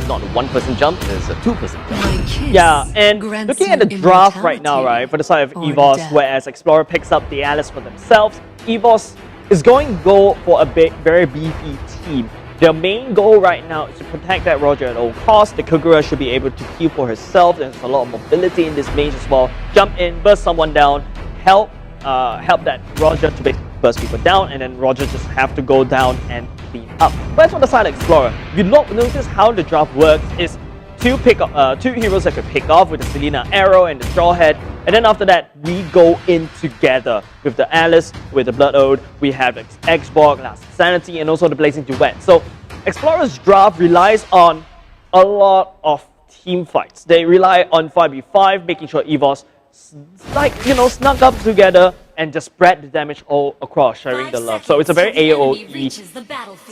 it's not a one-person jump, it's a two-person jump. Yeah, and looking at the draft right now, right, for the side of EVOS, whereas Explorer picks up the Alice for themselves, EVOS is going to go for a very beefy team. Their main goal right now is to protect that Roger at all costs. The Kagura should be able to heal for herself. There's a lot of mobility in this mage as well. Jump in, burst someone down, help that Roger to basically burst people down, and then Roger just have to go down and clean up. But on the side of Explorer, if you notice how the draft works is two heroes that could pick off with the Selena Arrow and the Strawhead, and then after that we go in together with the Alice, with the Blood Ode, we have the Xborg, Last Sanity, and also the Blazing Duet. So Explorer's draft relies on a lot of team fights. They rely on 5v5, making sure EVOS snug up together and just spread the damage all across, sharing the love. So it's a very AoE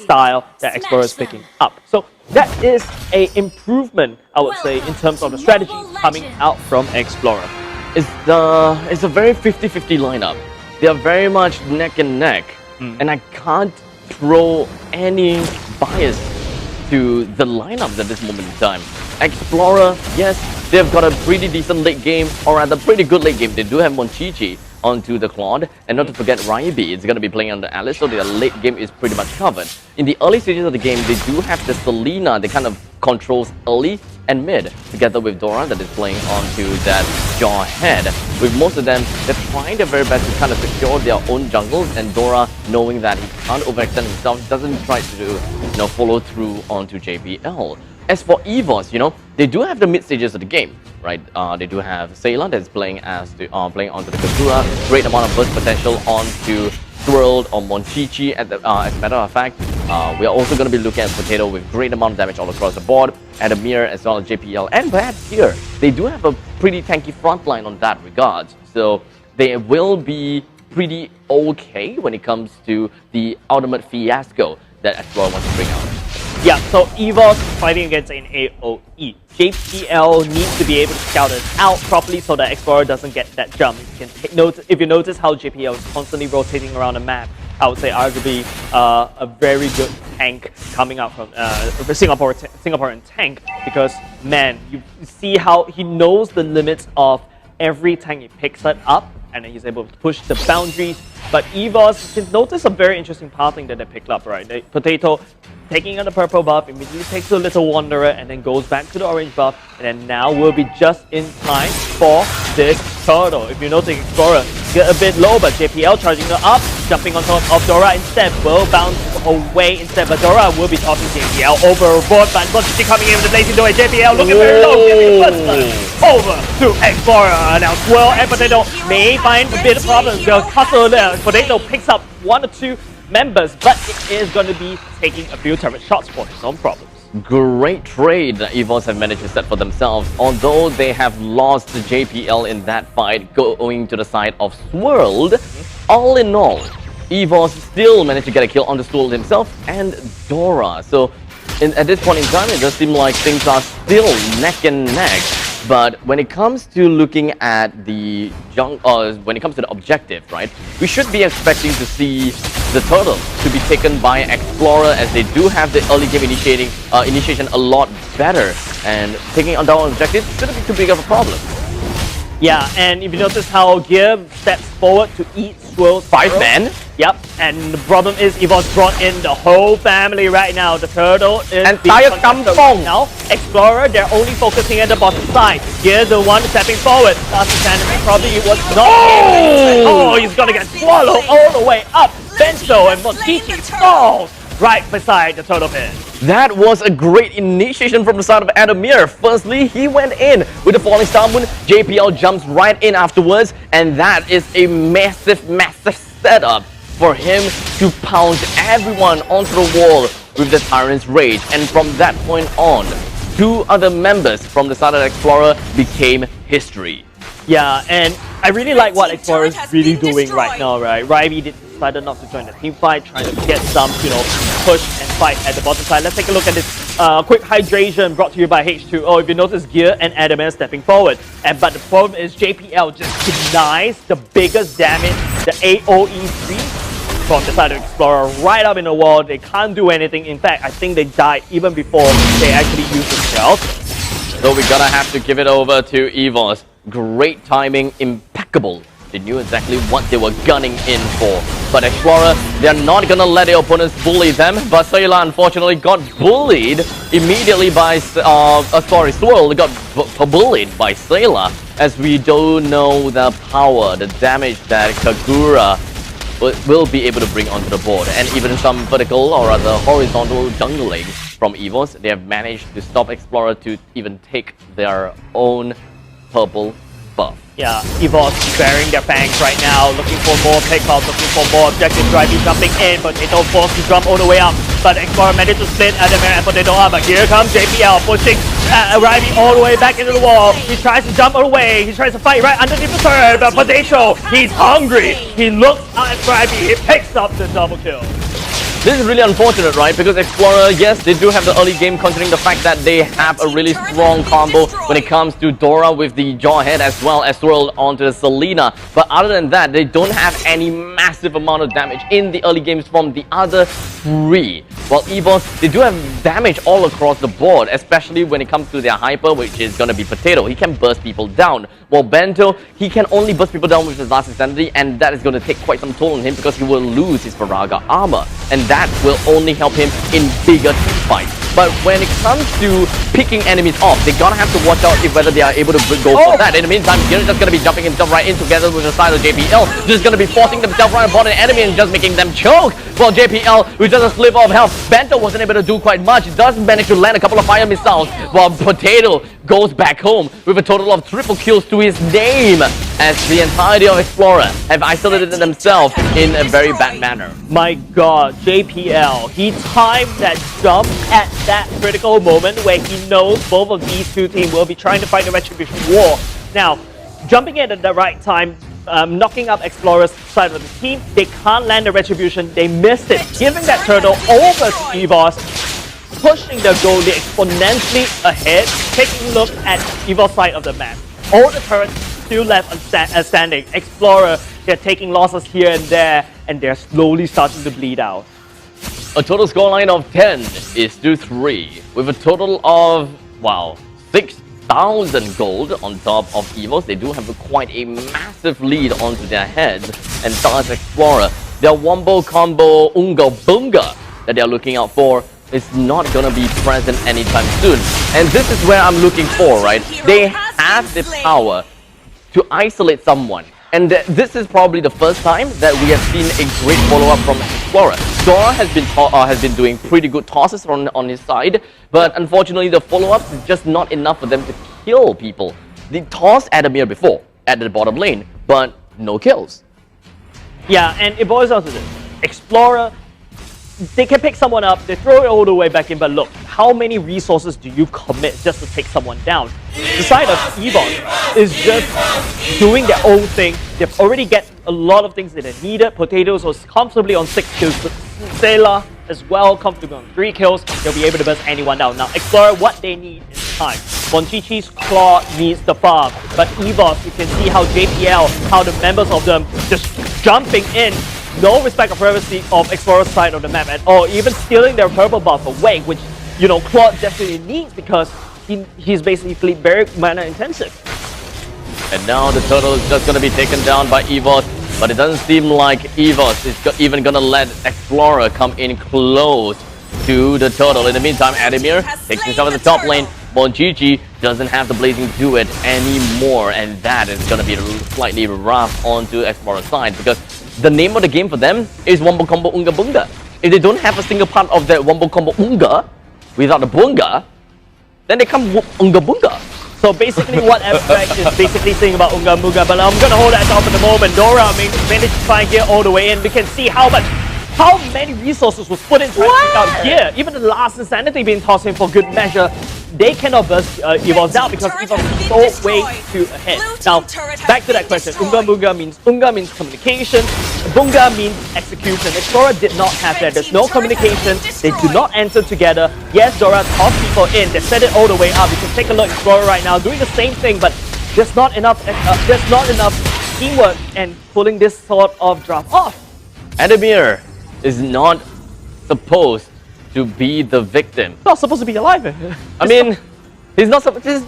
style that Explorer is picking up. So that is an improvement, I would say, in terms of the strategy coming out from Explorer. It's a very 50-50 lineup. They are very much neck and neck, and I can't throw any bias to the lineups at this moment in time. Explorer, yes, they've got a pretty decent late game, or rather pretty good late game. They do have Monchichi onto the Claude, and not to forget Raibi is going to be playing on the Alice, so their late game is pretty much covered. In the early stages of the game, they do have the Selena that kind of controls early and mid, together with Dora that is playing onto that Jawhead. With most of them, they're trying their very best to kind of secure their own jungles, and Dora, knowing that he can't overextend himself, doesn't try to follow through onto JPL. As for EVOS, they do have the mid stages of the game, right? They do have Sayla that's playing playing onto the Kagura, great amount of burst potential onto Swirled or Monchichi. As a matter of fact, we are also going to be looking at Potato with great amount of damage all across the board, Adamir as well as JPL, and perhaps here they do have a pretty tanky front line on that regard. So they will be pretty okay when it comes to the ultimate fiasco that Explorer wants to bring out. Yeah, so EVOS fighting against an AoE. JPL needs to be able to scout it out properly so that Explorer doesn't get that jump. If you notice how JPL is constantly rotating around the map, I would say arguably a very good tank coming out from Singaporean tank, because man, you see how he knows the limits of every tank he picks it up, and then he's able to push the boundaries. But EVOS, you can notice a very interesting pathing that they picked up, right? The Potato taking on the purple buff, immediately takes a little Wanderer, and then goes back to the orange buff, and then now we'll be just in time for this turtle. If you notice, Explorer get a bit low, but JPL charging her up, jumping on top of Dora instead, will bounce away instead, but Dora will be tossing JPL overboard, but Monchichi coming in with the Blazing Duet. JPL looking very low, getting first over to Explorer. Now Swirl and Potato may find a bit of problems. They'll hustle there. Potato picks up 1 or 2 members, but it is going to be taking a few turret shots for his own problems. Great trade that EVOS have managed to set for themselves, although they have lost the JPL in that fight going to the side of Swirled. All in all, EVOS still managed to get a kill on the Swirled himself and Dora. So at this point in time, it does seem like things are still neck and neck. But when it comes to looking at the when it comes to the objective, right, we should be expecting to see the turtle to be taken by Explorer, as they do have the early game initiation a lot better, and taking on down objectives shouldn't be too big of a problem. Yeah, and if you notice how Gear steps forward to eat Swirl's 5 men. Yep, and the problem is EVOS brought in the whole family right now. The turtle is entire kampong now. Explorer, they're only focusing at the bottom side. Gear, the one stepping forward. Last enemy probably was not. Oh, he's gonna get swallowed all the way up. Benzo and Monchichi falls right beside the turtle pit. That was a great initiation from the side of Adamir. Firstly, he went in with the Falling Star Moon. JPL jumps right in afterwards, and that is a massive setup for him to pound everyone onto the wall with the Tyrant's Rage. And from that point on, 2 other members from the side of Explorer became history. Yeah, and I really like what Explorer is really doing right now, right? Raibi decided not to join the team fight, trying to get some, push and fight at the bottom side. Let's take a look at this quick hydration brought to you by H2O. If you notice, Gear and Adamir stepping forward. But the problem is JPL just denies the biggest damage, the AoE 3. from the side of Explorer right up in the wall. They can't do anything. In fact, I think they died even before they actually used the shells. So we're gonna have to give it over to EVOS. Great timing, impeccable. They knew exactly what they were gunning in for. But Explorer, they're not gonna let their opponents bully them. But Sayla unfortunately got bullied immediately by, Swirl got bullied by Sayla. As we don't know the power, the damage that Kagura will be able to bring onto the board. And even some vertical or rather horizontal jungling from EVOS, they have managed to stop Explorer to even take their own purple buff. Yeah, EVOS bearing their fangs right now, looking for more pickups, looking for more objectives, Drivey jumping in, Potato forced to jump all the way up, but Explorer managed to split Adamir and Potato up, but here comes JPL pushing Drivey all the way back into the wall. He tries to jump away, he tries to fight right underneath the turret, but Potato, he's hungry. He looks at Drivey, he picks up the double kill. This is really unfortunate, right? Because Explorer, yes, they do have the early game considering the fact that they have a really strong combo when it comes to Dora with the Jawhead as well as Swirl onto the Selena. But other than that, they don't have any massive amount of damage in the early games from the other three. While EVOS, they do have damage all across the board, especially when it comes to their hyper, which is going to be Potato. He can burst people down. While Bento, he can only burst people down with his last insanity, and that is going to take quite some toll on him because he will lose his Faraga armor. And that will only help him in bigger team fights. But when it comes to picking enemies off, they're gonna have to watch out if whether they are able to go for that. In the meantime, Gear is just gonna be jumping himself right in together with the side of JPL. Just gonna be forcing themselves right upon an enemy and just making them choke. While JPL, with just a sliver of health, Bento wasn't able to do quite much. He does manage to land a couple of fire missiles, while Potato goes back home with a total of triple kills to his name, as the entirety of Explorer have isolated themselves in a very bad manner. My god, JPL, he timed that jump at that critical moment where he knows both of these two teams will be trying to fight the Retribution War. Now, jumping in at the right time, knocking up Explorer's side of the team, they can't land the Retribution, they missed it, giving that turtle over to EVOS, pushing the goalie exponentially ahead, taking a look at EVOS side of the map. All the turrets still left standing. Explorer, they're taking losses here and there, and they're slowly starting to bleed out. A total scoreline of 10 is to 3, with a total of, wow, 6,000 gold on top of EVOS. They do have quite a massive lead onto their heads, and thus Explorer, their wombo combo Unga Bunga that they're looking out for is not gonna be present anytime soon. And this is where I'm looking for, right? They have the power to isolate someone. And this is probably the first time that we have seen a great follow-up from Explorer. Dora has been doing pretty good tosses on his side, but unfortunately the follow-ups is just not enough for them to kill people. They tossed Adamir before at the bottom lane, but no kills. Yeah, and it boils down to this. Explorer, they can pick someone up, they throw it all the way back in, but look, how many resources do you commit just to take someone down? The side of EVOS is just doing their own thing. They've already get a lot of things that they needed. Potatoes was comfortably on 6 kills. Sailor as well, comfortably on 3 kills. They'll be able to burst anyone down. Now, Explorer, what they need is time. Monchichi's Claw needs the farm, but EVOS, you can see how JPL, how the members of them just jumping in. No respect of privacy of Explorer's side of the map at all, even stealing their purple buff away, which, you know, Claude definitely needs because he's basically very mana intensive. And now the turtle is just going to be taken down by EVOS, but it doesn't seem like EVOS is even going to let Explorer come in close to the turtle. In the meantime, Adamir takes himself at the top lane. Monchichi doesn't have the Blazing Duet anymore, and that is going to be slightly rough onto Explorer's side because the name of the game for them is Wombo Combo Unga Bunga. If they don't have a single part of that Wombo Combo Unga without the Bunga, then they come Unga Bunga. So basically what Abstract is basically saying about Unga Bunga, but I'm gonna hold that off at the moment. Dora managed to find gear all the way in. We can see how many resources was put in trying to pick out gear. Even the last insanity being tossed in for good measure. They cannot burst EVOS down because EVOS is so way too ahead. Now, back to that question. Unga means communication. Bunga means execution. Explorer did not have that. There's no communication. They do not answer together. Yes, Dora tossed people in. They set it all the way up. You can take a look at Explorer right now doing the same thing, but there's not enough teamwork and pulling this sort of draft off. Adamir is not supposed to be the victim. Not supposed to be alive. I mean, he's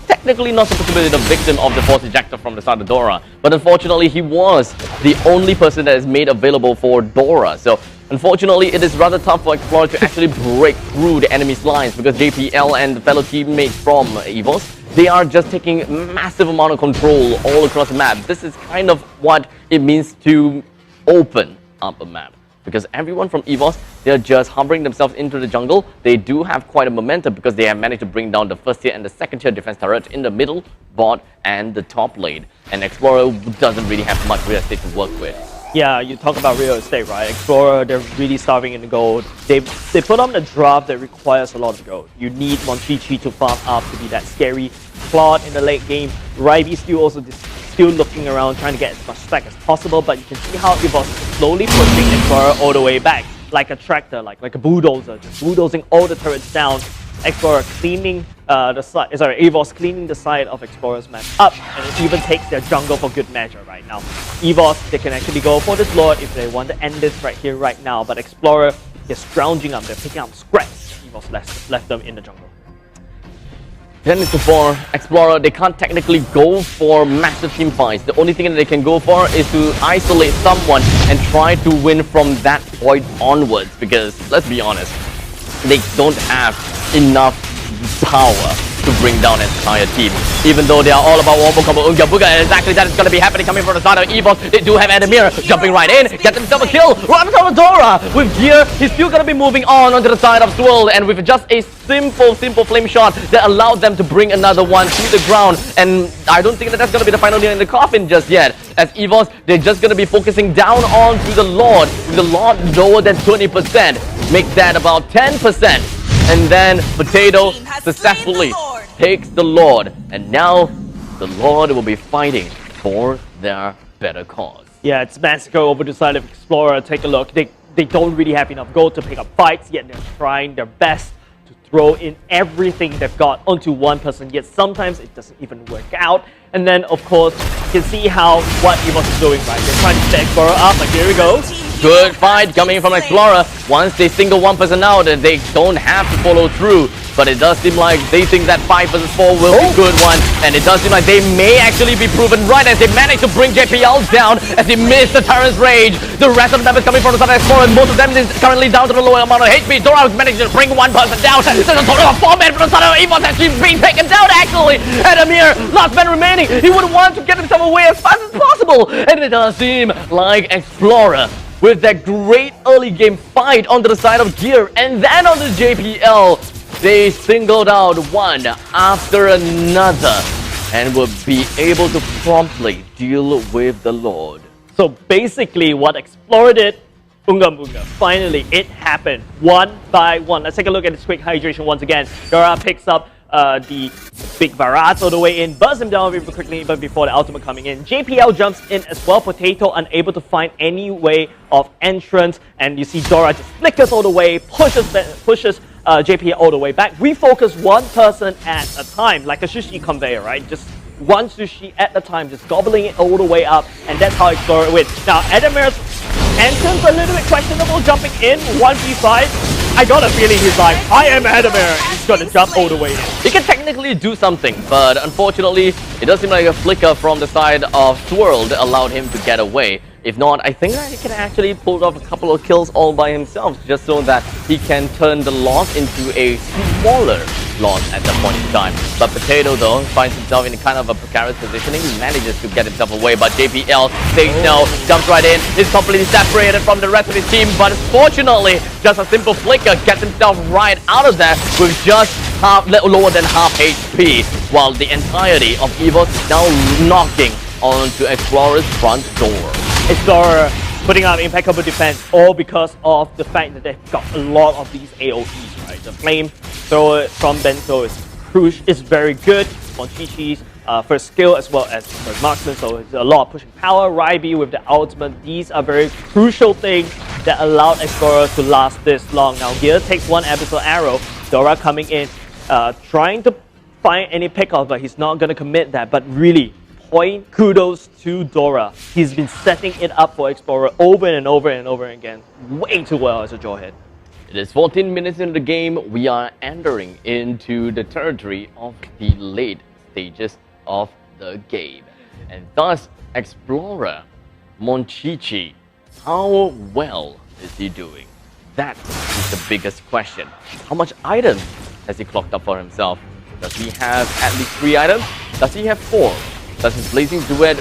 technically not supposed to be the victim of the force ejector from the start of Dora, but unfortunately he was the only person that is made available for Dora. So unfortunately it is rather tough for Explorer to actually break through the enemy's lines, because JPL and the fellow teammates from EVOS, they are just taking massive amount of control all across the map. This is kind of what it means to open up a map, because everyone from EVOS, they're just hovering themselves into the jungle. They do have quite a momentum because they have managed to bring down the first tier and the second tier defense turret in the middle, bot, and the top lane. And Explorer doesn't really have much real estate to work with. Yeah, you talk about real estate, right? Explorer, they're really starving in the gold. They put on a draft that requires a lot of gold. You need Monchichi to farm up to be that scary Claude in the late game. Raibi still looking around, trying to get as much stack as possible, but you can see how EVOS is slowly pushing Explorer all the way back, like a tractor, like a bulldozer, just bulldozing all the turrets down. Explorer cleaning EVOS cleaning the side of Explorer's map up, and it even takes their jungle for good measure right now. EVOS, they can actually go for this Lord if they want to end this right here, right now, but Explorer is scrounging up, they're picking up scraps. EVOS left them in the jungle. 10-4, Explorer, they can't technically go for massive team fights. The only thing that they can go for is to isolate someone and try to win from that point onwards, because, let's be honest, they don't have enough power to bring down an entire team. Even though they are all about Wombo Combo Unga Buga, and exactly that is going to be happening coming from the side of EVOS. They do have Adamir jumping right in, get himself a kill. Dora with gear, he's still going to be moving onto the side of Swirl, and with just a simple flame shot that allowed them to bring another one to the ground. And I don't think that that's going to be the final nail in the coffin just yet, as EVOS, they're just going to be focusing down onto the Lord, with the Lord lower than 20%. Make that about 10%. And then Potato successfully takes the Lord, and now the Lord will be fighting for their better cause. Yeah, it's Massacre over the side of Explorer. Take a look. They don't really have enough gold to pick up fights, yet they're trying their best to throw in everything they've got onto one person, yet sometimes it doesn't even work out. And then, of course, you can see what EVOS is doing, right? They're trying to set Explorer up, like here we go. Good fight coming from Explorer. Once they single one person out, they don't have to follow through. But it does seem like they think that 5 versus 4 will be a good one. And it does seem like they may actually be proven right, as they manage to bring JPL down as they miss the Tyrant's Rage. The rest of the members coming from the side of Explorer, and most of them is currently down to the lower amount of HP. Dora managed to bring one person down. There's a total of 4 men from the side of EVOS actually being taken down, actually. And Amir, last man remaining. He would want to get himself away as fast as possible. And it does seem like Explorer, with that great early game fight onto the side of Gear and then on the JPL, they singled out one after another and will be able to promptly deal with the Lord. So basically what Explorer did, Unga Bunga, finally it happened one by one. Let's take a look at this quick hydration once again. Dora picks up the big Varats all the way in, buzz him down very quickly even before the ultimate coming in. JPL jumps in as well. Potato unable to find any way of entrance, and you see Dora just flickers all the way, pushes JPL all the way back. Refocus one person at a time, like a sushi conveyor, right? Just one sushi at a time, just gobbling it all the way up, and that's how Explorer wins. Now, Adamir's entrance a little bit questionable, jumping in 1v5. I got a feeling he's like, I am Adamir. He's gonna jump all the way in. He can technically do something, but unfortunately, it does seem like a flicker from the side of Swirl that allowed him to get away. If not, I think that he can actually pull off a couple of kills all by himself, just so that he can turn the loss into a smaller loss at that point in time. But Potato, though, finds himself in a kind of a precarious positioning. He manages to get himself away, but JPL says no, jumps right in, is completely separated from the rest of his team. But fortunately, just a simple flicker gets himself right out of there with just lower than half HP, while the entirety of EVOS is now knocking onto Explorer's front door. Explorer putting out impeccable defense, all because of the fact that they've got a lot of these AoEs, right? The flame thrower from Bento is very good. Monchichi's first skill as well as first marksman, so it's a lot of pushing power. Raibi with the ultimate, these are very crucial things that allowed Explorer to last this long. Now Gear takes one abyssal arrow, Dora coming in, trying to find any pickoff, but he's not going to commit that, but really point kudos to Dora. He's been setting it up for Explorer over and over and over again. Way too well as a Jawhead. It is 14 minutes into the game. We are entering into the territory of the late stages of the game. And thus, Explorer, Monchichi, how well is he doing? That is the biggest question. How much items has he clocked up for himself? Does he have at least 3 items? Does he have 4? Does his Blazing Duet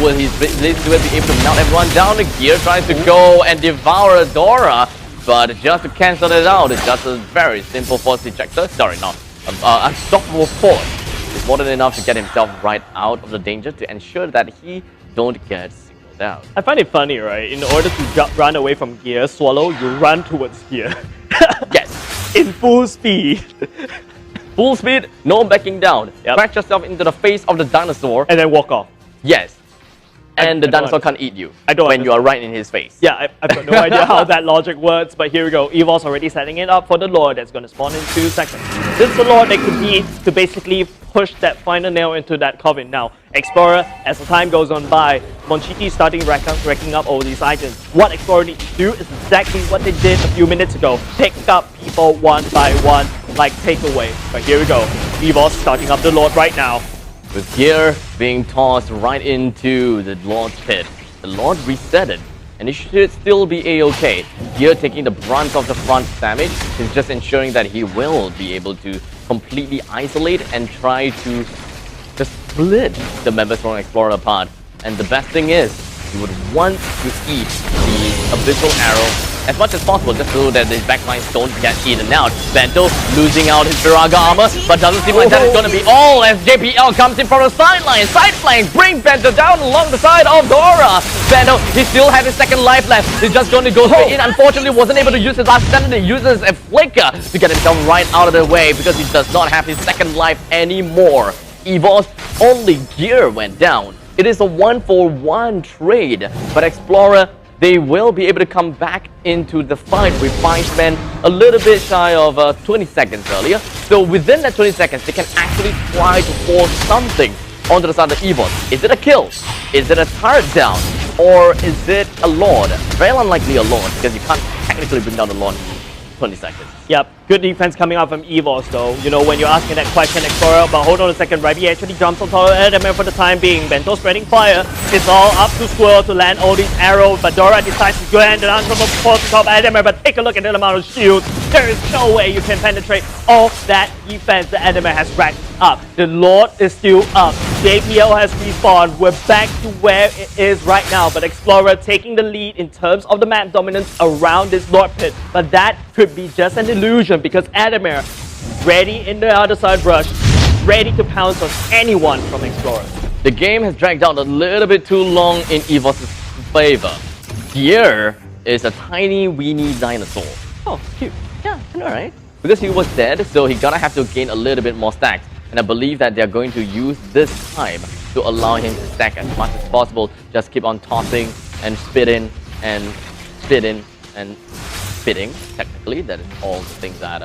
will his Blazing Duet be able to melt everyone down? The gear tries to go and devour Dora, but just to cancel it out, it's just a very simple force ejector. Sorry, not unstoppable force. It's more than enough to get himself right out of the danger to ensure that he don't get singled out. I find it funny, right? In order to run away from gear, Swallow, you run towards gear. Yes. In full speed. Full speed, no backing down. Crash yourself into the face of the dinosaur. And then walk off. Yes. And the dinosaur can't eat you when you are right in his face. Yeah, I've got no idea how that logic works, but here we go. EVOS already setting it up for the Lord that's going to spawn in 2 seconds. This is the Lord that could be to basically push that final nail into that coffin. Now, Explorer, as the time goes on by, Monchichi starting racking up all these items. What Explorer needs to do is exactly what they did a few minutes ago. Pick up people one by one, like takeaway. But here we go. EVOS starting up the Lord right now. With gear being tossed right into the Lord's pit. The Lord resetted, and it should still be a-okay. Gear taking the brunt of the front damage is just ensuring that he will be able to completely isolate and try to just split the members from Explorer apart. And the best thing is, he would want to eat the Abyssal Arrow as much as possible, just so that his backlines don't get eaten out. Bento losing out his Viraga armor, but doesn't seem like that is going to be all as JPL comes in from the sideline. Side flank, bring Bento down along the side of Dora. Bento, he still has his second life left. He's just going to go straight in. Unfortunately, wasn't able to use his last standard. He uses a flicker to get himself right out of the way because he does not have his second life anymore. EVOS, only gear went down. It is a 1-for-1 trade, but Explorer, they will be able to come back into the fight with 5 men a little bit shy of 20 seconds earlier. So within that 20 seconds, they can actually try to force something onto the side of EVOS. Is it a kill? Is it a turret down? Or is it a Lord? Very unlikely a Lord, because you can't technically bring down the Lord in 20 seconds. Yep, good defense coming out from EVOS though. You know, when you're asking that question, Explorer, but hold on a second, Rabi actually jumps on top of Adamir for the time being. Bento spreading fire. It's all up to Squirrel to land all these arrows, but Dora decides to go ahead and answer for top Adamir, but take a look at the amount of shields. There is no way you can penetrate all that defense that Adamir has racked up. The Lord is still up. JPL has respawned. We're back to where it is right now, but Explorer taking the lead in terms of the map dominance around this Lord pit, but that could be just an illusion because Adamir ready in the other side rush, ready to pounce on anyone from Explorer. The game has dragged out a little bit too long in EVOS' favor. Gear is a tiny weeny dinosaur. Oh, cute. Yeah, I know, right? Because he was dead, so he gonna have to gain a little bit more stacks. And I believe that they're going to use this time to allow him to stack as much as possible. Just keep on tossing and spitting and spitting and spitting. Technically, that is all the things that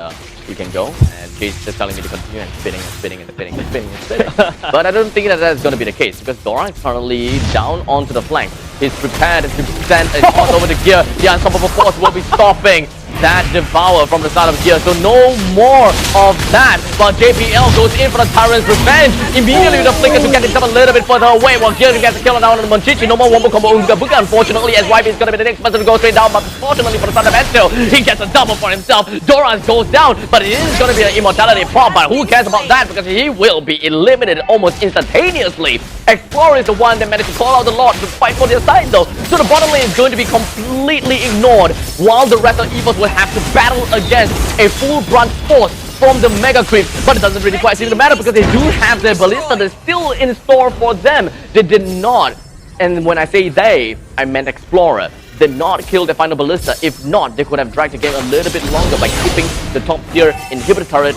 you can go. And Chase is just telling me to continue and spitting and spitting and spitting and spitting and spitting. But I don't think that that's going to be the case because Dora is currently down onto the flank. He's prepared to send a toss over the gear. The unstoppable force will be stopping that devour from the start of gear, so no more of that. But JPL goes in for the Tyrant's Revenge. Immediately with the flicker to get himself a little bit further away while Gear gets a kill down on the Monchichi. No more wombo combo Unga Buga, unfortunately, as YB is going to be the next person to go straight down. But fortunately for the son of Estel, he gets a double for himself. Doran goes down, but it is going to be an immortality prop. But who cares about that because he will be eliminated almost instantaneously. Explorer is the one that managed to call out the Lord to fight for their side though. So the bottom lane is going to be completely ignored while the rest of EVOS will have to battle against a full brunt force from the Mega Creep. But it doesn't really quite seem to matter because they do have their Ballista that's still in store for them. They did not, and when I say they, I meant Explorer, did not kill their final Ballista. If not, they could have dragged the game a little bit longer by keeping the top tier inhibitor turret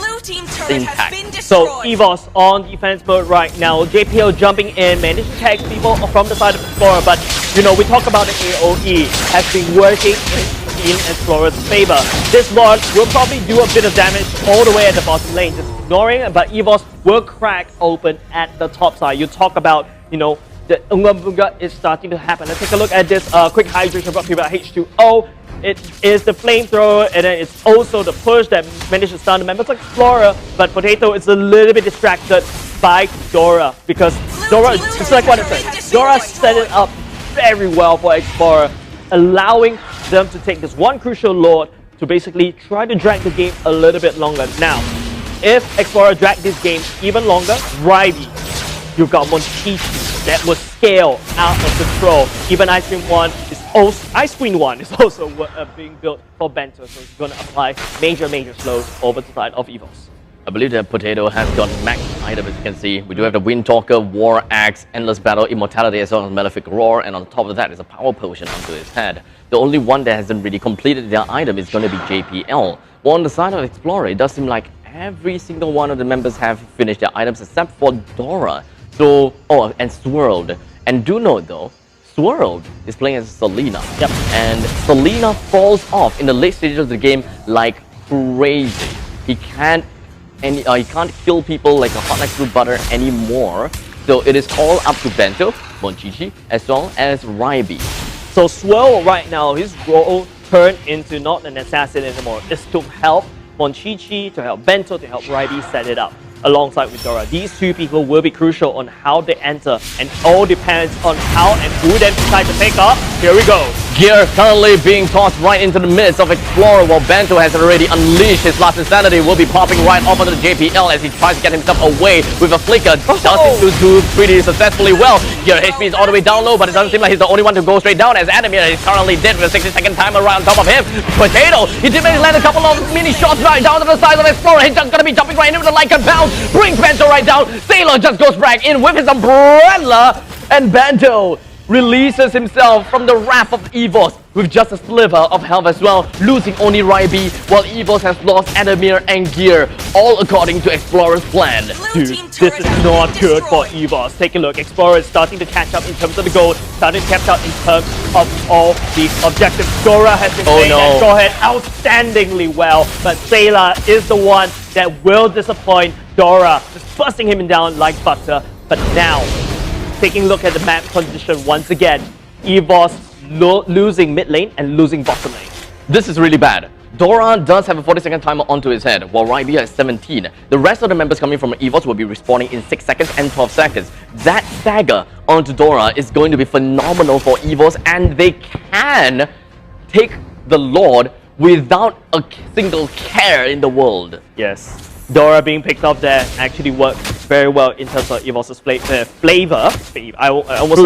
intact. So EVOS on defense mode right now. JPL jumping in, managed to tag people from the side of Explorer, but you know, we talk about the AoE has been working in Explorer's favor. This Lord will probably do a bit of damage all the way at the bottom lane, just ignoring it, but EVOS will crack open at the top side. You talk about, you know, the Unga is starting to happen. Let's take a look at this quick hydration brought to you by H2O. It is the flamethrower, and then it's also the push that managed to stun the members like Explorer, but Potato is a little bit distracted by Dora, because Dora, it's like what I said, Dora set it up very well for Explorer, allowing them to take this one crucial Lord to basically try to drag the game a little bit longer. Now, if Explorer drag this game even longer, Ryby, you've got Monchichi that will scale out of control. Even Ice Queen 1 is also being built for Bento, so it's going to apply major slows over the side of EVOS. I believe that Potato has got max item, as you can see. We do have the Wind Talker, War Axe, Endless Battle, Immortality, as well as Malefic Roar, and on top of that is a Power Potion onto his head. The only one that hasn't really completed their item is going to be JPL. Well, on the side of Explorer, it does seem like every single one of the members have finished their items except for Dora. So, and Swirled. And do note though, Swirled is playing as Selena. Yep. And Selena falls off in the late stages of the game like crazy. He can't kill people like a hot like through butter anymore. So it is all up to Bento, Monchichi, as well as Ryby. So Swirl right now, his role turned into not an assassin anymore. It's to help Monchichi, to help Bento, to help Ryby set it up alongside with Dora. These two people will be crucial on how they enter, and all depends on how and who they decide to pick up. Here we go. Gear currently being tossed right into the midst of Explorer, while Bento has already unleashed his last insanity. Will be popping right off onto the JPL as he tries to get himself away with a flicker. Does it do pretty successfully well. Gear HP is all the way down low, but it doesn't seem like he's the only one to go straight down, as Adamir is currently dead with a 60-second timer right on top of him. Potato, he did manage to land a couple of mini shots right down to the side of Explorer. He's just gonna be jumping right into the like and bounce. Brings Bento right down. Sailor just goes back in with his umbrella, and Bento releases himself from the wrath of EVOS with just a sliver of health as well, losing only Ryby, while EVOS has lost Adamir and Gear, all according to Explorer's plan. Dude, this is not good for EVOS. Take a look, Explorer is starting to catch up in terms of the gold, starting to catch up in terms of all the objectives. Dora has been playing that go ahead outstandingly well, but Sailor is the one that will disappoint Dora, just busting him down like butter. But now, taking a look at the map condition once again, EVOS losing mid lane and losing bottom lane. This is really bad. Dora does have a 40-second timer onto his head, while Ryby has 17. The rest of the members coming from EVOS will be respawning in 6 seconds and 12 seconds. That stagger onto Dora is going to be phenomenal for EVOS, and they can take the Lord without a single care in the world. Yes. Dora being picked up there actually worked very well in terms of EVOS's flavor. I almost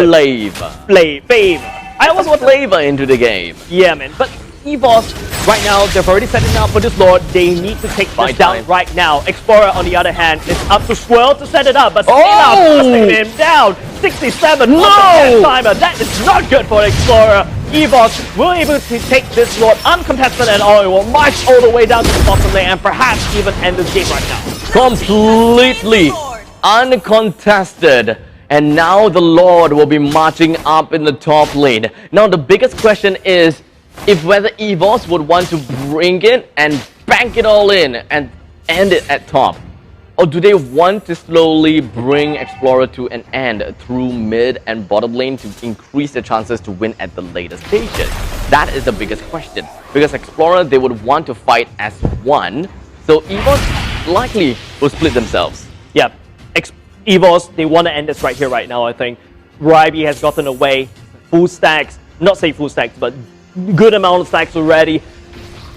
I almost want flavor into the game. Yeah, man. But EVOS, right now, they've already set it up for this Lord. They need to take this down right now. Explorer, on the other hand, is up to Swirl to set it up, but busting him down. 67 timer. That is not good for Explorer. EVOS will be able to take this Lord uncontested at all. It will march all the way down to the bottom lane and perhaps even end this game right now. Completely uncontested. And now the Lord will be marching up in the top lane. Now the biggest question is if whether EVOS would want to bring it and bank it all in and end it at top. Or do they want to slowly bring Explorer to an end through mid and bottom lane to increase their chances to win at the later stages? That is the biggest question. Because Explorer, they would want to fight as one. So EVOS likely will split themselves. Yeah, EVOS, they want to end this right here, right now, I think. Ryby has gotten away. Full stacks. Not say full stacks, but good amount of stacks already.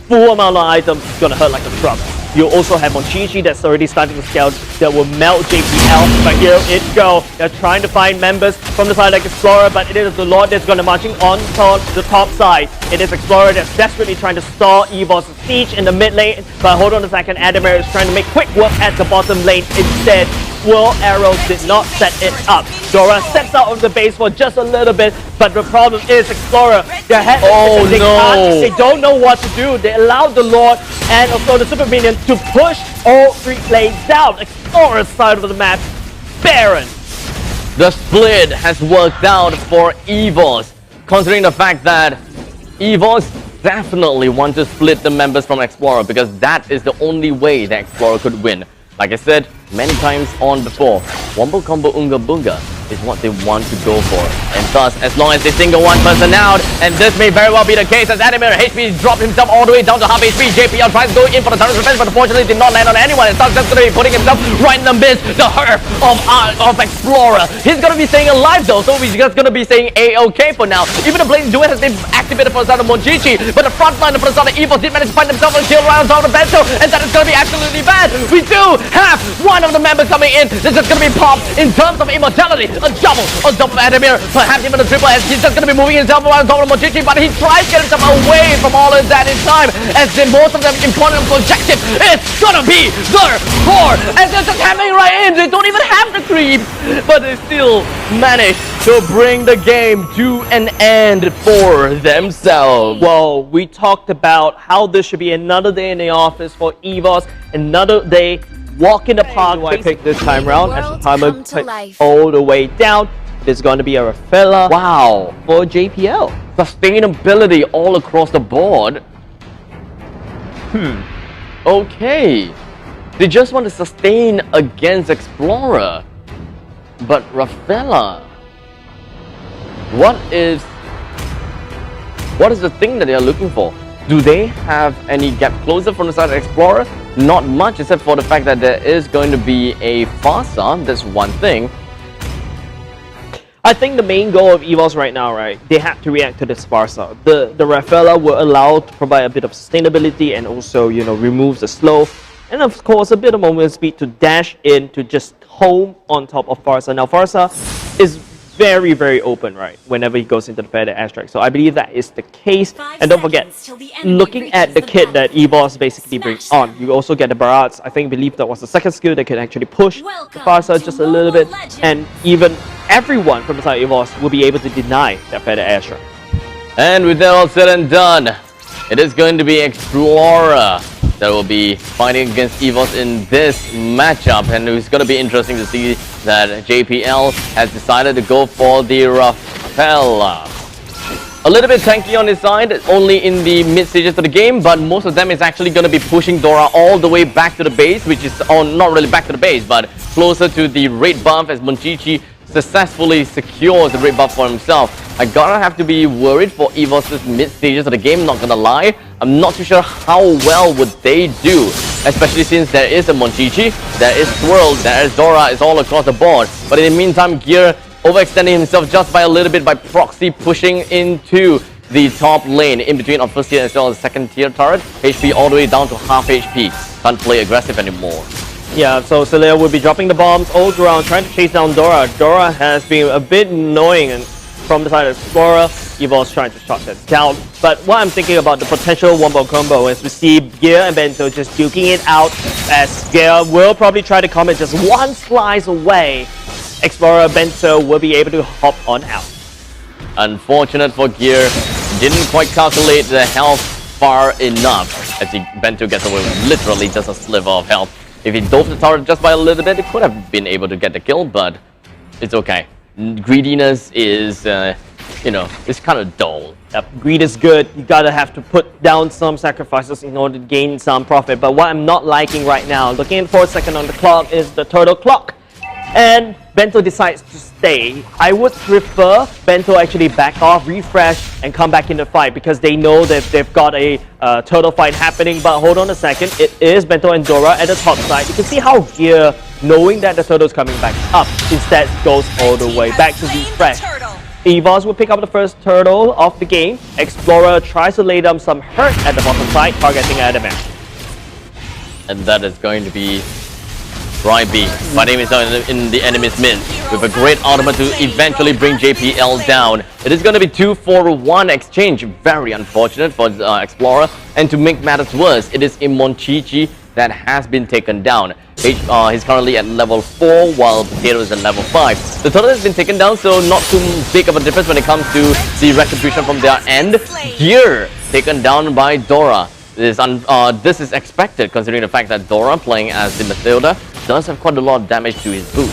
Full amount of items. It's going to hurt like a truck. You also have Monchichi that's already starting to scale that will melt JPL, but here it go. They're trying to find members from the side like Explorer, but it is the Lord that's going to marching on the top side. It is Explorer that's desperately trying to stall EVOS' siege in the mid lane, but hold on a second, Adamir is trying to make quick work at the bottom lane instead. Swirl arrows did not set it up. Dora steps out of the base for just a little bit, but the problem is Explorer, their head they don't know what to do. They allowed the Lord and also the Super Minion to push all 3 lanes down. Explorer's side of the map, barren. The split has worked out for EVOS, considering the fact that EVOS definitely want to split the members from Explorer because that is the only way that Explorer could win. Like I said many times on before, Wombo Combo Unga Bunga is what they want to go for. And thus, as long as they single one person out, and this may very well be the case as Adamir HP dropped himself all the way down to half HP. JPL tries to go in for the turret defense, but unfortunately did not land on anyone. And thus, that's going to be putting himself right in the midst, the heart of Explorer. He's going to be staying alive though, so he's just going to be staying A-OK for now. Even the Blaze Duet has been activated for the side of Monchichi, but the front line for the side of EVOS did manage to find themselves a kill round on the Bento, and that is going to be absolutely bad. We do have one of the members coming in. This is going to be popped in terms of immortality. A double on top of Adamir, perhaps even a triple, as he's just going to be moving himself around top of Mochichi, but he tries to get himself away from all of that in time, as in most of them important objective is going to be their core, as they're just hammering right in. They don't even have the creep, but they still manage to bring the game to an end for themselves. Well, we talked about how this should be another day in the office for EVOS, another day walk in the park. I picked this time round as the timer clicked all the way down. There's going to be a Rafaela. Wow, For JPL. sustainability all across the board. Okay, they just want to sustain against Explorer, but Rafaela, what is the thing that they are looking for? Do they have any gap closer from the side of Explorer? Not much, except for the fact that there is going to be a Farsa. That's one thing. I think the main goal of EVOS right now, right, they have to react to this Farsa. The Rafaela will allow to provide a bit of sustainability and also, you know, removes the slow. And of course, a bit of moment speed to dash in to just home on top of Farsa. Now, Farsa is very, very open, right, whenever he goes into the feather airstrike. So I believe that is the case. And don't forget, looking at the kit that EVOS basically brings on, you also get the Barats. I believe that was the second skill that can actually push the Farsa just a little bit. And even everyone from the side of EVOS will be able to deny that feather airstrike. And with that all said and done, it is going to be Explorer that will be fighting against EVOS in this matchup, and it's going to be interesting to see that JPL has decided to go for the Rafaela. A little bit tanky on his side, only in the mid stages of the game, but most of them is actually going to be pushing Dora all the way back to the base, which is not really back to the base, but closer to the red buff, as Monchichi successfully secures the red buff for himself. I gotta have to be worried for EVOS' mid stages of the game, not gonna lie. I'm not too sure how well would they do, especially since there is a Monchichi, there is Swirl, there is Dora, it's all across the board. But in the meantime, Gear overextending himself just by a little bit by proxy, pushing into the top lane in between on first tier as well as second tier turret. HP all the way down to half HP. Can't play aggressive anymore. Yeah, so Celia will be dropping the bombs all around, trying to chase down Dora. Dora has been a bit annoying and from the side of Explorer. EVOS trying to shot that down. But what I'm thinking about the potential wombo combo is we see Gear and Bento just duking it out, as Gear will probably try to come in just one slice away. Explorer Bento will be able to hop on out. Unfortunate for Gear, didn't quite calculate the health far enough as Bento gets away with literally just a sliver of health. If he dove the turret just by a little bit, it could have been able to get the kill, but it's okay. Greediness is, you know, it's kind of dull. Yep, greed is good. You gotta have to put down some sacrifices in order to gain some profit. But what I'm not liking right now, looking at 4 seconds on the clock, is the turtle clock. And Bento decides to stay. I would prefer Bento actually back off, refresh, and come back in the fight, because they know that they've got a turtle fight happening. But hold on a second, it is Bento and Dora at the top side. You can see how Gear, knowing that the turtle's coming back up, instead goes all the way back to refresh. EVOS will pick up the first turtle of the game. Explorer tries to lay down some hurt at the bottom side, targeting Adamant. And that is going to be Ryby fighting himself in the enemy's mid with a great ultimate to eventually bring JPL down. It is going to be 2-4-1 exchange. Very unfortunate for Explorer. And to make matters worse, it is Monchichi that has been taken down. He's currently at level 4 while Potato is at level 5. The turtle has been taken down, so not too big of a difference when it comes to the retribution from their end. Gear taken down by Dora. This is expected, considering the fact that Dora, playing as the Matilda, does have quite a lot of damage to his boot.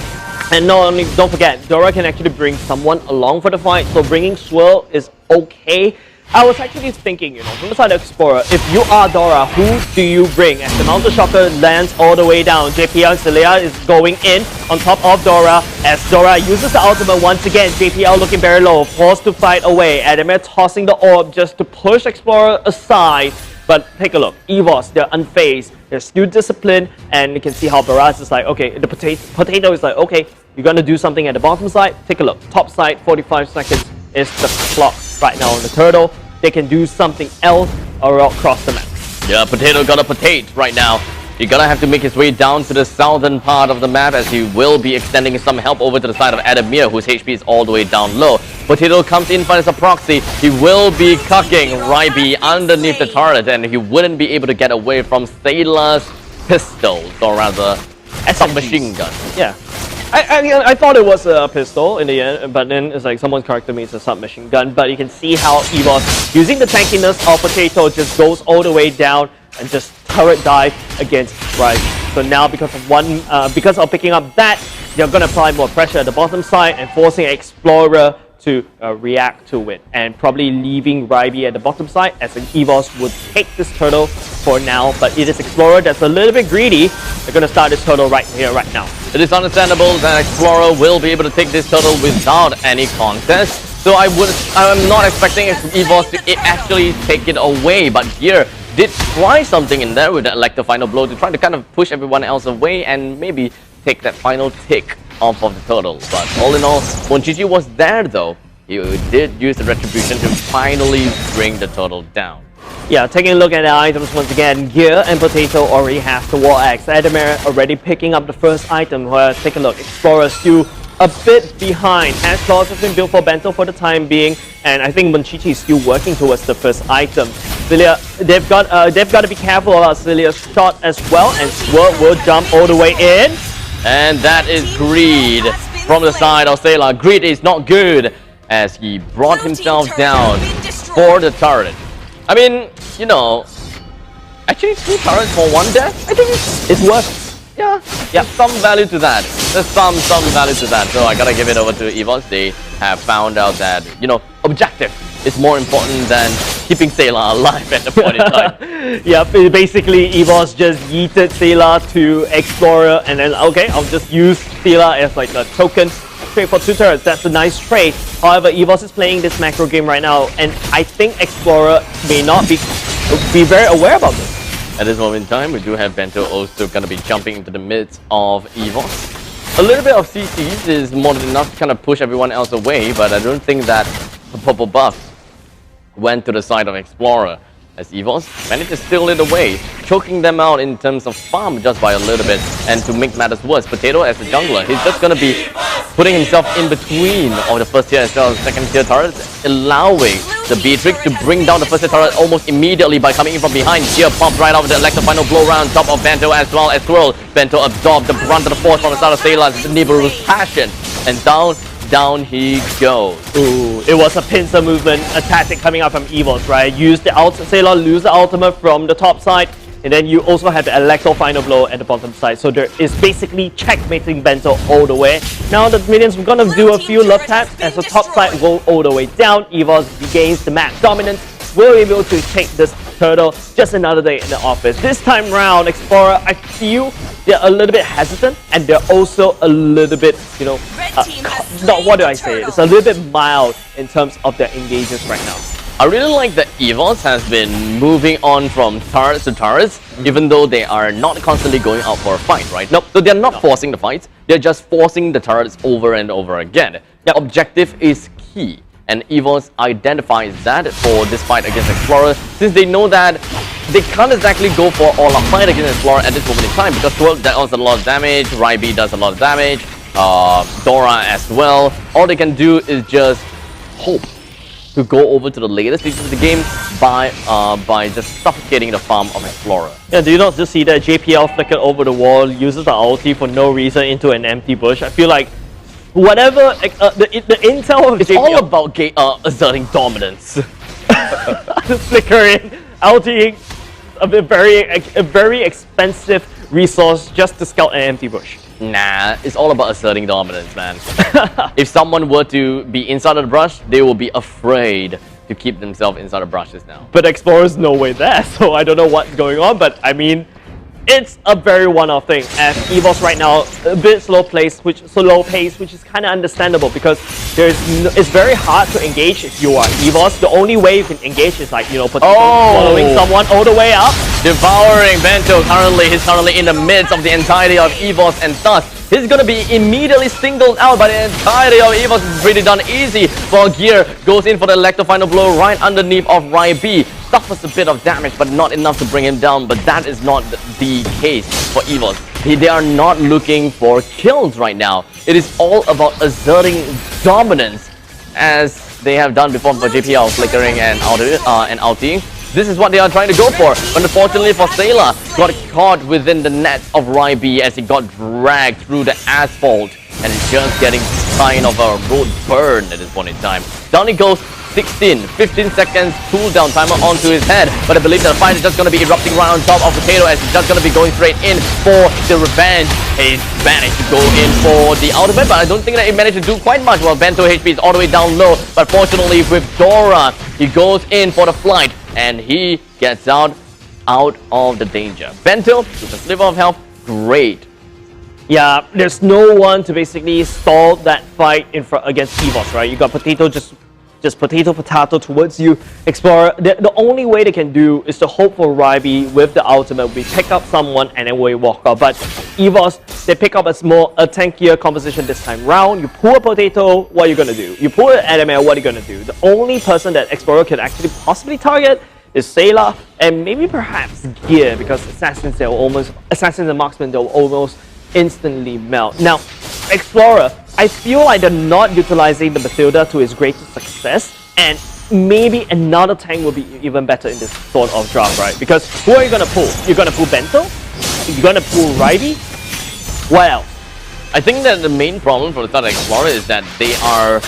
And don't forget, Dora can actually bring someone along for the fight, so bringing Swirl is okay. I was actually thinking, from the side of Explorer, if you are Dora, who do you bring? As the Mountain Shocker lands all the way down, JPL Celia is going in on top of Dora. As Dora uses the ultimate once again, JPL looking very low, forced to fight away. Adamir tossing the orb just to push Explorer aside. But take a look, EVOS, they're unfazed, they're still disciplined, and you can see how Baraz is like, okay, the potato is like, okay, you're gonna do something at the bottom side, take a look, top side, 45 seconds is the clock right now on the turtle. They can do something else or across the map. Yeah, Potato got a potato right now. He's gonna have to make his way down to the southern part of the map, as he will be extending some help over to the side of Adamir, whose HP is all the way down low. Potato comes in as a proxy. He will be cucking Ryby underneath the turret, and he wouldn't be able to get away from Sayla's pistols, or rather, submachine gun. Yeah. I thought it was a pistol in the end, but then it's like someone's character means a submachine gun. But you can see how EVOS, using the tankiness of Potato, just goes all the way down and just turret dive against Ryby. So now because of picking up that, they're going to apply more pressure at the bottom side and forcing Explorer to react to it, and probably leaving Ryby at the bottom side, as an EVOS would take this turtle for now. But it is Explorer that's a little bit greedy. They're going to start this turtle right here, right now. It is understandable that Explorer will be able to take this turtle without any contest. So I'm not expecting EVOS to actually take it away, but here did try something in there with that electric final blow to try to kind of push everyone else away and maybe take that final tick off of the turtle. But all in all, Monchichi was there though. He did use the retribution to finally bring the turtle down. Yeah, taking a look at the items once again, Gear and Potato already have the War Axe. Adamir already picking up the first item, whereas take a look, Explorer still a bit behind. Has claws has been built for Bento for the time being, and I think Monchichi is still working towards the first item. Celia, they've got to be careful about Celia's shot as well, and Swerve will jump all the way in. And that is Greed from the side of Sayla. Greed is not good, as he brought himself down for the turret. I mean, actually 2 turrets for 1 death, I think it's worth it. Yeah, some value to that. There's some value to that. So I gotta give it over to EVOS. They have found out that, objective is more important than keeping Sayla alive at the point in time. Yeah, basically EVOS just yeeted Sayla to Explorer, and then, okay, I'll just use Sayla as like a token. Trade for 2 turrets, that's a nice trade. However, EVOS is playing this macro game right now, and I think Explorer may not be very aware about this. At this moment in time, we do have Bento also going to be jumping into the midst of EVOS. A little bit of CCs is more than enough to kind of push everyone else away, but I don't think that the purple buff went to the side of Explorer, as EVOS managed to steal it away, choking them out in terms of farm just by a little bit. And to make matters worse, Potato as a jungler, he's just going to be putting himself in between of the first tier as well as second tier turrets, allowing the Beatrix to bring down the first tier turret almost immediately by coming in from behind. Here pops right off the electric final blow round top of Bento as well as Swirl. Bento absorbed the brunt of the force from the side of Sayla, Nibiru's passion, and down he goes. Ooh, it was a pincer movement, a tactic coming out from EVOS, right? Use the Sayla, lose the ultimate from the top side, and then you also have the electro final blow at the bottom side. So there is basically checkmating Bento all the way. Now the minions are gonna do a few love taps as the top side go all the way down. EVOS regains the map dominance. We're able to take this turtle. Just another day in the office. This time round, Explorer, I feel they're a little bit hesitant, and they're also a little bit, what do I say? It's a little bit mild in terms of their engagements right now. I really like that EVOS has been moving on from turrets to turrets, even though they are not constantly going out for a fight, right? Nope. So they're not forcing the fights, they're just forcing the turrets over and over again. The objective is key, and EVOS identifies that for this fight against Explorer, since they know that they can't exactly go for all-out fight against Explorer at this moment in time, because Twirl does a lot of damage, Ryby does a lot of damage, Dora as well. All they can do is just hope to go over to the later stages of the game by just suffocating the farm of Explorer. Yeah, do you not just see that JPL flickered over the wall, uses the ulti for no reason into an empty bush? I feel like whatever the intel of it's JPL, all about asserting dominance. flickering, ultiing a very expensive resource just to scout an empty bush. Nah, it's all about asserting dominance, man. If someone were to be inside of the brush, they will be afraid to keep themselves inside the brushes now. But Explorer's no way there, so I don't know what's going on, but I mean, it's a very one-off thing, as EVOS right now a bit slow pace, which is kind of understandable because it's very hard to engage if you are EVOS. The only way you can engage is like, you know, following someone all the way up. Devouring Bento he's currently in the midst of the entirety of EVOS, and thus he's gonna be immediately singled out by the entirety of EVOS. It's really done easy. While Gear goes in for the electro final blow right underneath of Ryby. Suffers a bit of damage, but not enough to bring him down. But that is not the case for EVOS. They are not looking for kills right now. It is all about asserting dominance, as they have done before for JPL, flickering and ulting. This is what they are trying to go for. But unfortunately for Sailor, got caught within the net of Ryby as he got dragged through the asphalt, and is just getting kind of a road burn at this point in time. Down he goes. 15 seconds cooldown timer onto his head, but I believe that the fight is just going to be erupting right on top of Potato, as he's just going to be going straight in for the revenge. He's managed to go in for the ultimate, but I don't think that he managed to do quite much. Well, Bento HP is all the way down low, but fortunately with Dora, he goes in for the flight, and he gets out of the danger. Bento, with a sliver of health, great. Yeah, there's no one to basically stall that fight against EVOS, right? You got Potato just potato towards you. Explorer, the only way they can do is to hope for Ryby with the ultimate. We pick up someone and then we walk out. But EVOS, they pick up a tankier composition this time round. You pull a Potato, what are you gonna do? You pull an NML, what are you gonna do? The only person that Explorer can actually possibly target is Sailor and maybe perhaps Gear, because Assassins and Marksmen, they'll almost instantly melt. Now, Explorer, I feel like they're not utilizing the Mathilda to its greatest success, and maybe another tank will be even better in this sort of draft, right? Because who are you gonna pull? You're gonna pull Bento? You're gonna pull Ryby? What else? I think that the main problem for the Southern Explorer is that they are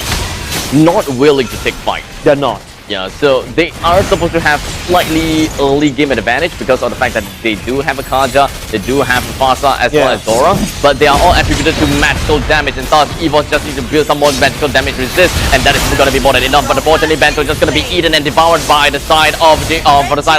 not willing to take fight. They're not. Yeah, so they are supposed to have slightly early game advantage because of the fact that they do have a Kaja, they do have a Fasa as well as Dora, but they are all attributed to magical damage, and thus EVOS just need to build some more magical damage resist, and that is going to be more than enough. But unfortunately, Bento is just going to be eaten and devoured by the side of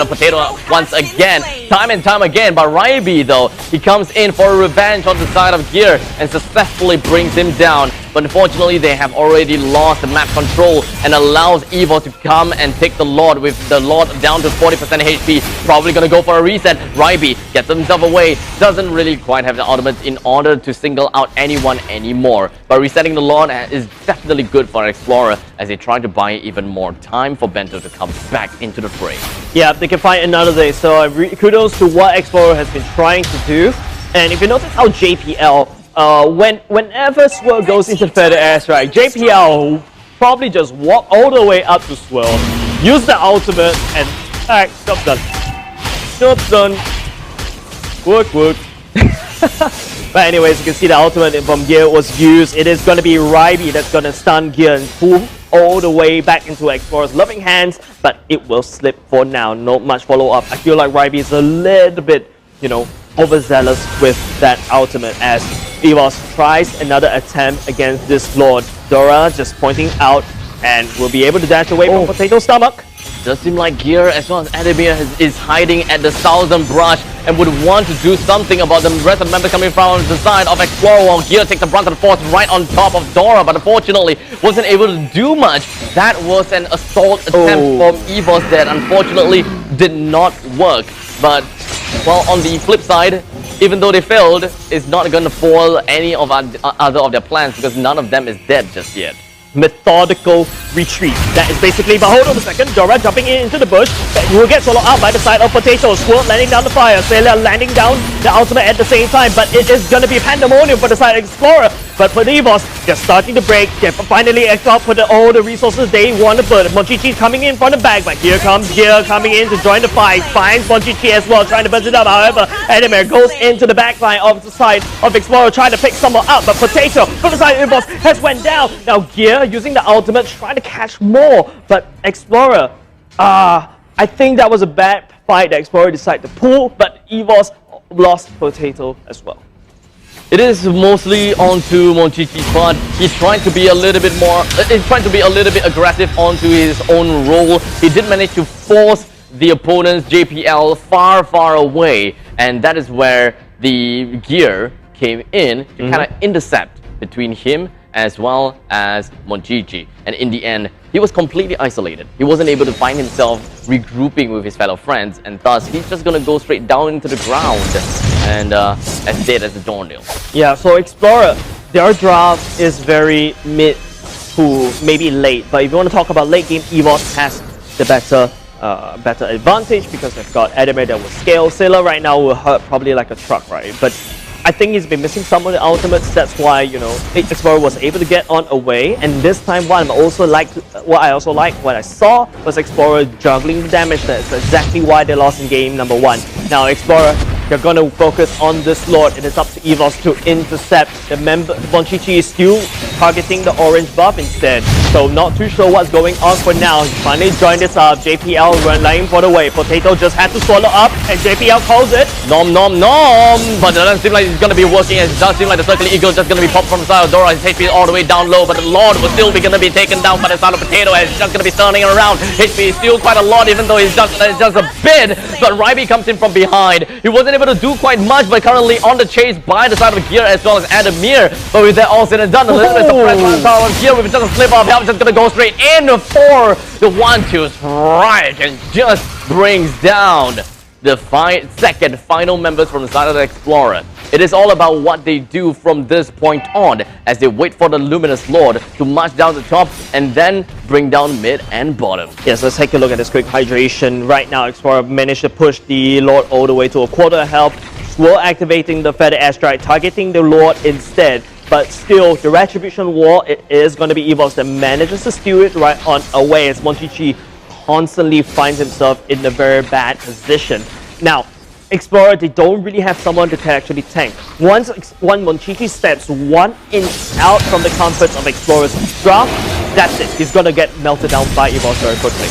Potato once again, time and time again. But Ryby, though, he comes in for revenge on the side of Gear and successfully brings him down. But unfortunately, they have already lost the map control and allows EVOS to come and take the Lord, with the Lord down to 40% HP. Probably going to go for a reset. Ryby gets himself away. Doesn't really quite have the ultimate in order to single out anyone anymore. But resetting the Lord is definitely good for Explorer, as they try to buy even more time for Bento to come back into the fray. Yeah, they can fight another day. So kudos to what Explorer has been trying to do. And if you notice how JPL, whenever Swirl goes into Feather Airs, right, JPL probably just walk all the way up to Swirl, use the ultimate, and job done. Job done. Work. But anyways, you can see the ultimate from Gear was used. It is going to be Ryby that's going to stun Gear and pull all the way back into Explorer's loving hands, but it will slip for now. Not much follow-up. I feel like Ryby is a little bit, you know, overzealous with that ultimate, as EVOS tries another attempt against this Lord. Dora just pointing out and will be able to dash away from Potato's stomach. Does seem like Gear as well as Ademir is hiding at the southern brush and would want to do something about the rest of the members coming from the side of Explorer, while Gear takes the brunt of the force right on top of Dora, but unfortunately wasn't able to do much. That was an assault attempt from EVOS that unfortunately did not work. But, well, on the flip side, even though they failed, it's not going to foil any of other of their plans, because none of them is dead just yet. Methodical retreat. That is basically, but hold on a second, Dora jumping into the bush, will get soloed out by the side of Potato. Squirt landing down the fire, Sailor landing down the ultimate at the same time, but it is going to be pandemonium for the side of Explorer. But for the EVOS, they're starting to break. They finally put all the resources they want to put. Monchichi coming in from the back, but here comes Gear coming in to join the fight. Finds Monchichi as well, trying to buzz it up. However, Ademir goes into the back line of the side of Explorer, trying to pick someone up, but Potato from the side of EVOS has went down. Now Gear using the ultimate, trying to catch more, but Explorer, I think that was a bad fight that Explorer decided to pull, but EVOS lost Potato as well. It is mostly onto Monchichi's part. He's trying to be a little bit more, he's trying to be a little bit aggressive onto his own role. He did manage to force the opponent's JPL far away, and that is where the gear came in to kind of intercept between him as well as Monchichi. And in the end, he was completely isolated. He wasn't able to find himself regrouping with his fellow friends, and thus he's just gonna go straight down into the ground and as dead as a doornail. Yeah, so Explorer, their draft is very mid to maybe late, but if you want to talk about late game, EVOS has the better advantage because they've got Adamir that will scale. Sailor right now will hurt probably like a truck, right? But I think he's been missing some of the ultimates. That's why, you know, Explorer was able to get on away. And this time, what I also liked what I saw was Explorer juggling the damage. That's exactly why they lost in game number 1. Now, Explorer, you're going to focus on this Lord. It is up to EVOS to intercept. The Monchichi is still targeting the orange buff instead. So not too sure what's going on for now. He finally joined this up. JPL lying for the way. Potato just had to swallow up, and JPL calls it. Nom nom nom! But it doesn't seem like it's going to be working. It does seem like the Circle Eagle is just going to be popped from the side of Dora. His HP is all the way down low, but the Lord will still be going to be taken down by the side of Potato, and it's just going to be turning around. HP is still quite a lot, even though it's just a bit. But Ryby comes in from behind. He wasn't able to do quite much, but currently on the chase by the side of Gear as well as Adamir. But with that all said and done, a little bit suppressed by the side of Gear with just a slip of health, just going to go straight in for the 1-2 strike and just brings down the second final members from the side of the Explorer. It is all about what they do from this point on as they wait for the Luminous Lord to march down the top and then bring down mid and bottom. Yes, let's take a look at this quick hydration. Right now, Explorer managed to push the Lord all the way to a quarter health, while activating the Feather Airstrike, targeting the Lord instead. But still, the Retribution Wall, it is going to be EVOS that manages to steal it right on away as Monchichi constantly finds himself in a very bad position. Now, Explorer, they don't really have someone that can actually tank. Once Monchichi steps 1 inch out from the comforts of Explorer's draft, that's it. He's gonna get melted down by EVOS very quickly.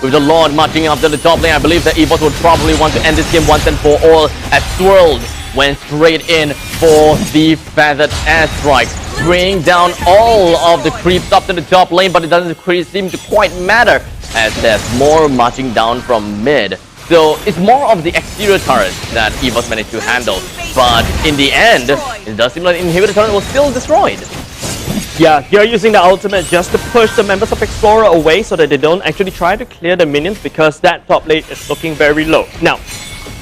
With the Lord marching up to the top lane, I believe that EVOS would probably want to end this game once and for all, as Swirled went straight in for the Feathered Airstrike, bringing down all of the creeps up to the top lane, but it doesn't seem to quite matter as there's more marching down from mid. So it's more of the exterior turret that EVOS managed to handle. But in the end, it does seem like the inhibitor turret was still destroyed. Yeah, you're using the ultimate just to push the members of Explorer away so that they don't actually try to clear the minions because that top lane is looking very low. Now,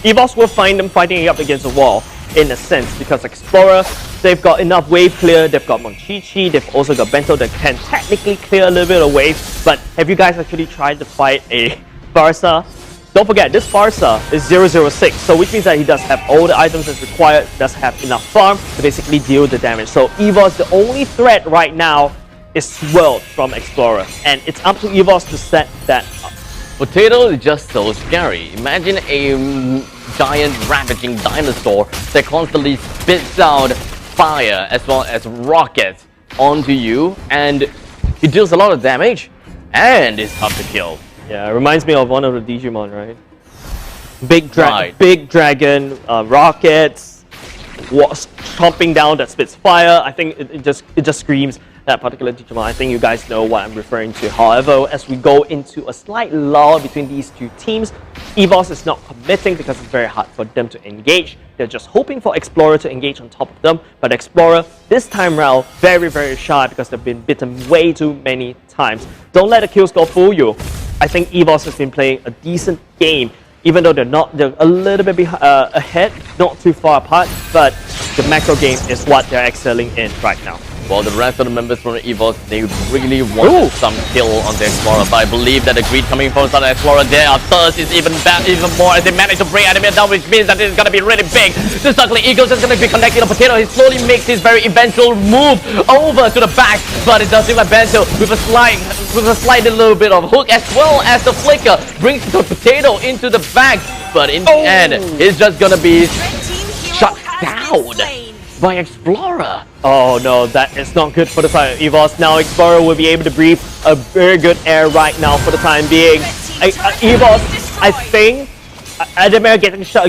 EVOS will find them fighting up against the wall in a sense because Explorer, they've got enough wave clear, they've got Monchichi, they've also got Bento that can technically clear a little bit of waves. But have you guys actually tried to fight a Barca? Don't forget, this Barca is 006, so which means that he does have all the items that's required, does have enough farm to basically deal the damage. So EVOS, the only threat right now is Swirled from Explorer, and it's up to EVOS to set that up. Potato is just so scary. Imagine a giant ravaging dinosaur that constantly spits out fire as well as rockets onto you, and he deals a lot of damage and is tough to kill. Yeah, it reminds me of one of the Digimon, right? Big dragon, rockets, chomping down that spits fire. I think it just screams that particular Digimon. I think you guys know what I'm referring to. However, as we go into a slight lull between these two teams, EVOS is not committing because it's very hard for them to engage. They're just hoping for Explorer to engage on top of them, but Explorer, this time round, very shy because they've been bitten way too many times. Don't let the kill score fool you. I think EVOS has been playing a decent game, even though they're a little bit ahead, not too far apart, but the macro game is what they're excelling in right now. Well, the rest of the members from the EVOS, they really want some kill on the Explorer, but I believe that the greed coming from the Explorer, their thirst is even more as they manage to bring Adamir down, which means that it's going to be really big. The Circle Eagle is going to be connecting on Potato. He slowly makes his very eventual move over to the back, but it does seem like Bento with a slight little bit of hook as well as the flicker brings the Potato into the back, but in the end, it's just going to be shut down by Explorer. Oh no, that is not good for the side of EVOS. Now Explorer will be able to breathe a very good air right now for the time being. EVOS, I think Ademir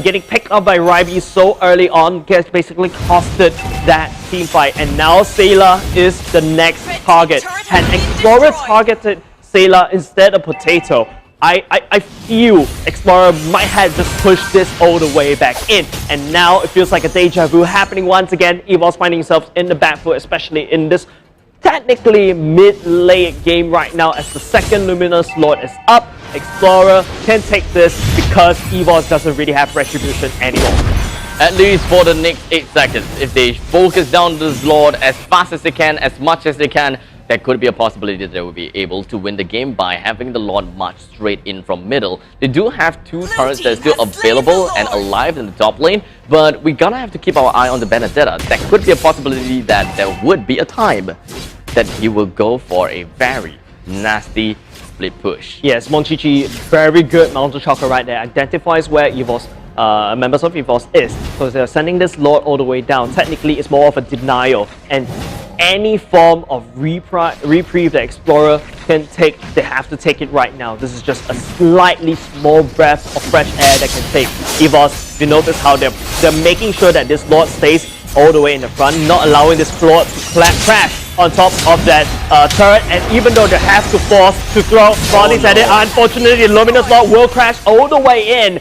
getting picked up by Ryby so early on gets basically costed that team fight, and now Sayla is the next target. Had Explorer targeted Sayla instead of Potato, I feel Explorer might have just pushed this all the way back in, and now it feels like a deja vu happening once again. EVOS finding himself in the back foot, especially in this technically mid-late game right now as the second Luminous Lord is up. Explorer can take this because EVOS doesn't really have Retribution anymore. At least for the next 8 seconds, if they focus down this Lord as fast as they can, as much as they can, there could be a possibility that they will be able to win the game by having the Lord march straight in from middle. They do have 2 turrets that are still available and alive in the top lane, but we're gonna have to keep our eye on the Benedetta. There could be a possibility that there would be a time that he will go for a very nasty split push. Yes, Monchichi, very good Mountain Chakra right there, identifies where EVOS members of EVOS is. So they're sending this Lord all the way down. Technically, it's more of a denial, and any form of reprieve the Explorer can take, they have to take it right now. This is just a slightly small breath of fresh air that can take. EVOS, you notice how they're making sure that this Lord stays all the way in the front, not allowing this Lord to crash on top of that turret, and even though they have to force to throw bodies at it, unfortunately the Luminous Lord will crash all the way in,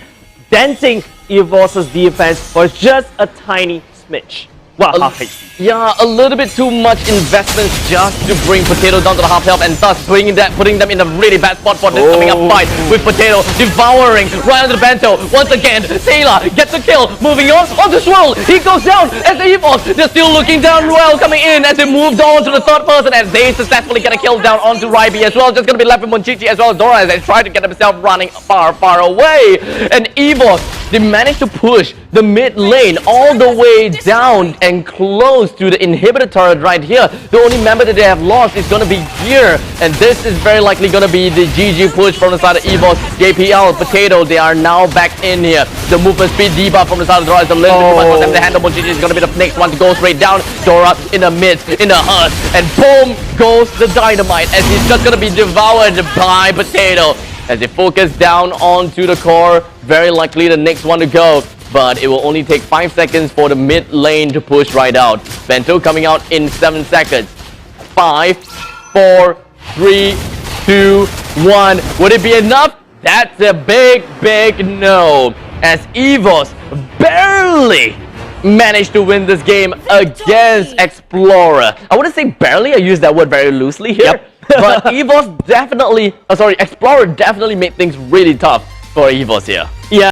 denting EVOS's defense for just a tiny smidge. Wow, yeah, a little bit too much investments just to bring Potato down to the half health, and thus putting them in a really bad spot for this coming up fight with Potato devouring right under the bento. Once again, Sayla gets a kill, moving on to Swirl. He goes down as the EVOS. They're still looking down well, coming in as they moved on to the third person, as they successfully get a kill down onto Ryby as well. Just gonna be left with Monchichi as well as Dora as they try to get themselves running far away. And EVOS, they managed to push the mid lane all the way down and close to the inhibitor turret right here. The only member that they have lost is going to be Gear, and this is very likely going to be the GG push from the side of EVOS. JPL, Potato, they are now back in here. The movement speed debuff from the side of Dora is a little bit too much for them to handle. GG is going to be the next one to go straight down. Dora in the midst, in the hunt, and boom goes the dynamite as he's just going to be devoured by Potato. As they focus down onto the core, very likely the next one to go. But it will only take 5 seconds for the mid lane to push right out. Bento coming out in 7 seconds. 5, 4, 3, 2, 1. Would it be enough? That's a big no. As EVOS barely managed to win this game against Explorer. I wouldn't say barely, I use that word very loosely here. Yep. But EVOS definitely, Explorer definitely made things really tough for EVOS here.